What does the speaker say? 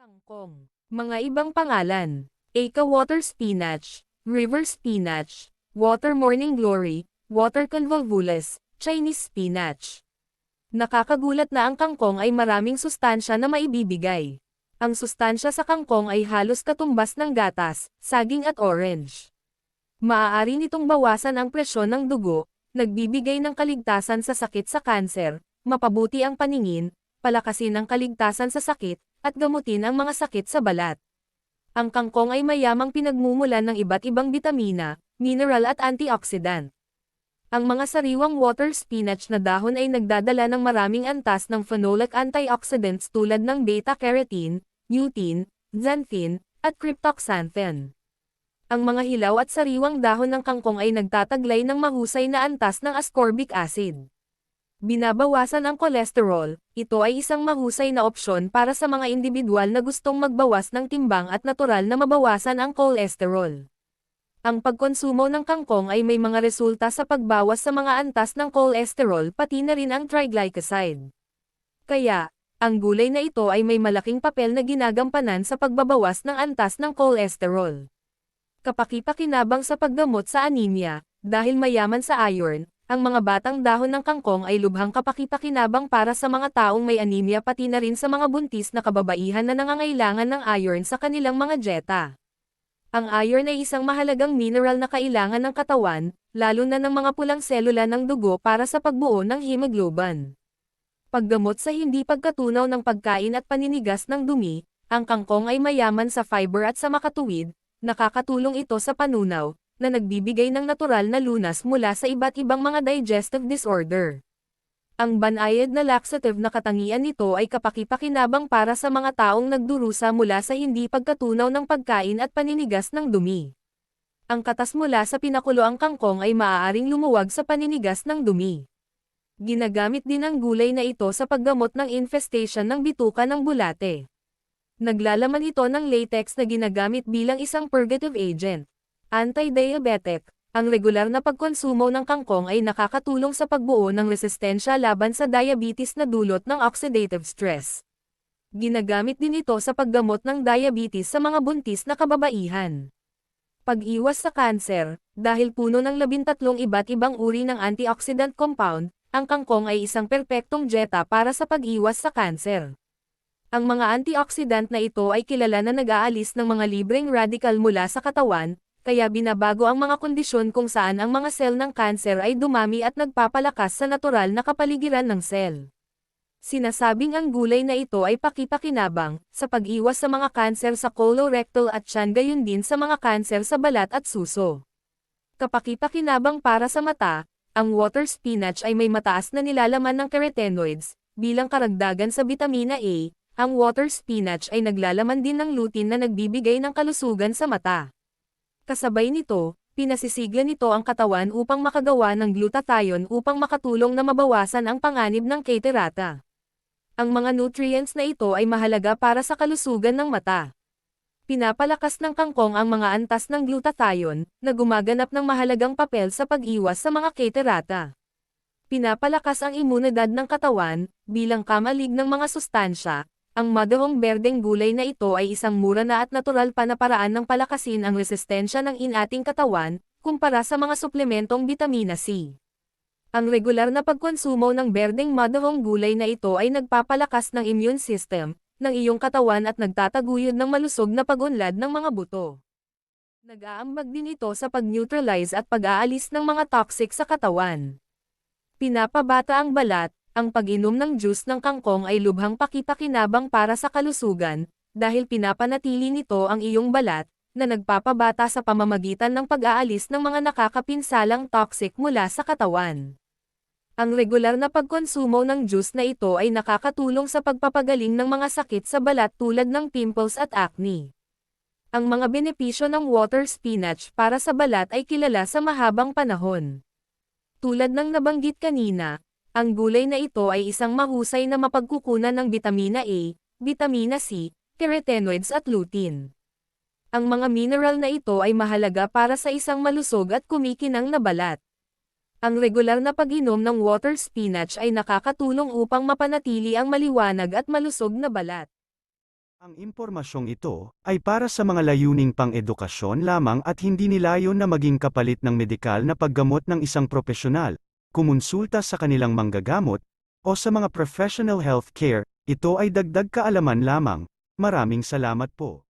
Kangkong. Mga ibang pangalan. Aca water spinach, river spinach, water morning glory, water convolvulus, Chinese spinach. Nakakagulat na ang kangkong ay maraming sustansya na maibibigay. Ang sustansya sa kangkong ay halos katumbas ng gatas, saging at orange. Maaari nitong bawasan ang presyon ng dugo, nagbibigay ng kaligtasan sa sakit sa kanser, mapabuti ang paningin, palakasin ang kaligtasan sa sakit, at gamutin ang mga sakit sa balat. Ang kangkong ay mayamang pinagmumulan ng iba't ibang bitamina, mineral at antioxidant. Ang mga sariwang water spinach na dahon ay nagdadala ng maraming antas ng phenolic antioxidants tulad ng beta-carotene, lutein, xanthin, at cryptoxanthin. Ang mga hilaw at sariwang dahon ng kangkong ay nagtataglay ng mahusay na antas ng ascorbic acid. Binabawasan ang kolesterol, ito ay isang mahusay na opsyon para sa mga individual na gustong magbawas ng timbang at natural na mabawasan ang kolesterol. Ang pagkonsumo ng kangkong ay may mga resulta sa pagbawas sa mga antas ng kolesterol pati na rin ang triglyceride. Kaya, ang gulay na ito ay may malaking papel na ginagampanan sa pagbabawas ng antas ng kolesterol. Kapaki-pakinabang sa paggamot sa anemia, dahil mayaman sa iron, ang mga batang dahon ng kangkong ay lubhang kapaki-pakinabang para sa mga taong may anemia pati na rin sa mga buntis na kababaihan na nangangailangan ng iron sa kanilang mga dieta. Ang iron ay isang mahalagang mineral na kailangan ng katawan, lalo na ng mga pulang selula ng dugo para sa pagbuo ng hemoglobin. Paggamot sa hindi pagkatunaw ng pagkain at paninigas ng dumi, ang kangkong ay mayaman sa fiber at sa makatuwid, nakakatulong ito sa panunaw, na nagbibigay ng natural na lunas mula sa iba't ibang mga digestive disorder. Ang banayad na laxative na katangian nito ay kapaki-pakinabang para sa mga taong nagdurusa mula sa hindi pagkatunaw ng pagkain at paninigas ng dumi. Ang katas mula sa pinakuloang kangkong ay maaaring lumuwag sa paninigas ng dumi. Ginagamit din ang gulay na ito sa paggamot ng infestation ng bituka ng bulate. Naglalaman ito ng latex na ginagamit bilang isang purgative agent. Anti-diabetic, ang regular na pagkonsumo ng kangkong ay nakakatulong sa pagbuo ng resistensya laban sa diabetes na dulot ng oxidative stress. Ginagamit din ito sa paggamot ng diabetes sa mga buntis na kababaihan. Pag-iwas sa kanser, dahil puno ng 13 iba't ibang uri ng antioxidant compound, ang kangkong ay isang perpektong dieta para sa pag-iwas sa kanser. Ang mga antioxidant na ito ay kilala na nag-aalis ng mga libreng radical mula sa katawan, kaya binabago ang mga kondisyon kung saan ang mga sel ng kanser ay dumami at nagpapalakas sa natural na kapaligiran ng sel. Sinasabing ang gulay na ito ay pakipakinabang sa pag-iwas sa mga kanser sa colorectal at tiyan gayon din sa mga kanser sa balat at suso. Kapakipakinabang para sa mata, ang water spinach ay may mataas na nilalaman ng carotenoids, bilang karagdagan sa vitamina A, ang water spinach ay naglalaman din ng lutein na nagbibigay ng kalusugan sa mata. Kasabay nito, pinasisigla nito ang katawan upang makagawa ng glutathione upang makatulong na mabawasan ang panganib ng catarata. Ang mga nutrients na ito ay mahalaga para sa kalusugan ng mata. Pinapalakas ng kangkong ang mga antas ng glutathione, na gumaganap ng mahalagang papel sa pag-iwas sa mga catarata. Pinapalakas ang imunidad ng katawan, bilang kamalig ng mga sustansya. Ang madahong berdeng gulay na ito ay isang mura na at natural pa na paraan ng palakasin ang resistensya ng ating katawan, kumpara sa mga suplementong bitamina C. Ang regular na pagkonsumo ng berdeng madahong gulay na ito ay nagpapalakas ng immune system, ng iyong katawan at nagtataguyod ng malusog na pag-unlad ng mga buto. Nag-aambag din ito sa pag-neutralize at pag-aalis ng mga toxic sa katawan. Pinapabata ang balat. Ang pag-inom ng juice ng kangkong ay lubhang pakipakinabang para sa kalusugan, dahil pinapanatili nito ang iyong balat, na nagpapabata sa pamamagitan ng pag-aalis ng mga nakakapinsalang toxic mula sa katawan. Ang regular na pagkonsumo ng juice na ito ay nakakatulong sa pagpapagaling ng mga sakit sa balat tulad ng pimples at acne. Ang mga benepisyo ng water spinach para sa balat ay kilala sa mahabang panahon. Tulad ng nabanggit kanina, ang gulay na ito ay isang mahusay na mapagkukunan ng vitamina A, vitamina C, carotenoids at lutein. Ang mga mineral na ito ay mahalaga para sa isang malusog at kumikinang na balat. Ang regular na pag-inom ng water spinach ay nakakatulong upang mapanatili ang maliwanag at malusog na balat. Ang impormasyong ito ay para sa mga layuning pang-edukasyon lamang at hindi nilayon na maging kapalit ng medikal na paggamot ng isang propesyonal. Kumonsulta sa kanilang manggagamot o sa mga professional health care. Ito ay dagdag kaalaman lamang. Maraming salamat po.